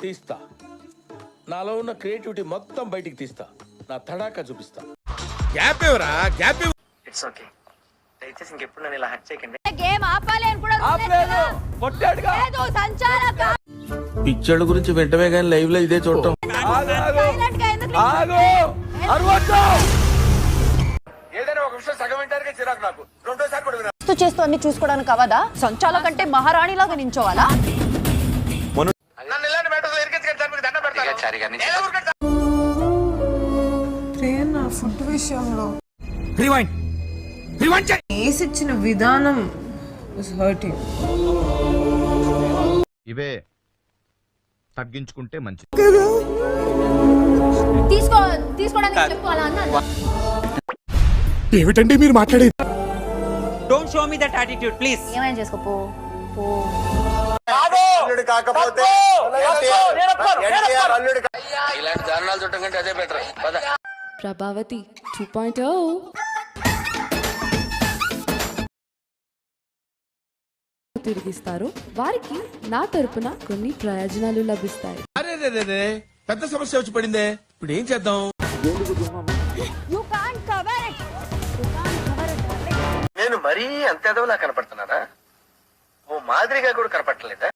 తీస్తా. నాలో ఉన్న క్రియేటివిటీ మొత్తం బయటికి తీస్తా. నా తడాకా చూపిస్తా. గ్యాప్ ఇవ్వరా, గ్యాప్ ఇవ్వు. It's okay. దయచేసి ఇంకెప్పుడు నన్ను ఇలా హట్ చేయకండి. గేమ్ ఆపాలి అని కూడా ఆపలేదు, కొట్టాడుగా. లేదు సంచాలక. పిక్చర్ల గురించి వెంటనే కానీ లైవ్ లో ఇదే చూడటం. ఏదైనా ఒక విషయం సగం వింటారుగా చిరాకు నాకు. రెండోసారి కూడా వినాలి. చేస్తూ అన్ని చూసుకోవడానికి అవదా? సంచాలక అంటే మహారాణిలాగా నించోవాలా? నన్ను ఇలాంటి మ్యాటర్స్ ఇరికించకండి సార్, మీకు దండం పెడతాను. ప్రేరణ ఫుడ్ విషయంలో రివైండ్ రివైండ్ చేయి. ఏసి ఇచ్చిన విధానం వాస్ హర్టింగ్. ఇవే తగ్గించుకుంటే మంచిది. తీసుకోవడానికి చెప్పు అలా అన్నా. ఏమిటండి మీరు మాట్లాడేది? Don't show me that attitude please. ఏమైనా చేసుకోపో. కాకపోతే ఇలాంటి దారుణాలు చూడటం కంటే అదే బెటర్. ప్రభావతి 2.0 తిరిగిస్తారు. వారికి నా తరపున కొన్ని ప్రయోజనాలు లభిస్తాయి. అరే పెద్ద సమస్య వచ్చి పడిందే, ఇప్పుడు ఏం చేద్దాం? You can't cover it. నేను మరీ అంత ఎదవలా కనపడుతున్నానా? ఓ మాదిరిగా కూడా కనపడలేదా?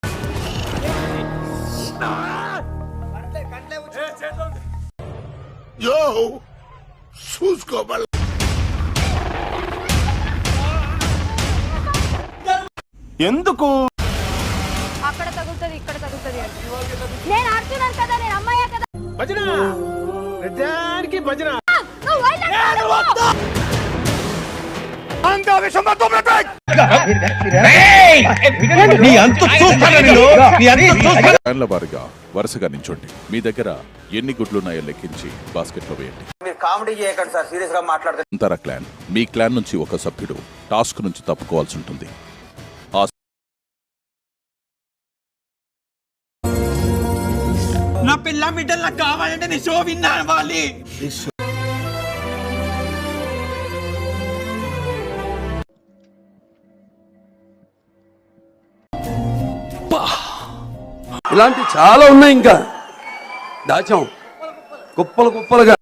ఎందుకు అక్కడ తగులుతుంది, ఇక్కడ తగులుతుంది. నేను ఆడుతున్నాను కదా, నేను అమ్మాయే కదా. భజన ప్రజానికి భజన. నువ్వు వైలెంట్ ఫ్యాన్ల వారిగా వరుసగా నించోండి. మీ దగ్గర ఎన్ని గుడ్లున్నాయో లెక్కించి బాస్కెట్ లో వేయండి. మీరు కామెడీ చేయకండి సార్, సీరియస్ గా మాట్లాడుతున్నారు. అంతర క్లాన్, మీ క్లాన్ నుంచి ఒక సభ్యుడు టాస్క్ నుంచి తప్పుకోవాల్సి ఉంటుంది. నా పిల్ల బిడ్డలు నాకు కావాలంటే నీ షో విన్నాను వాళ్ళు. ఇలాంటి చాలా ఉన్నాయి, ఇంకా దాచాం కుప్పలు కుప్పలుగా.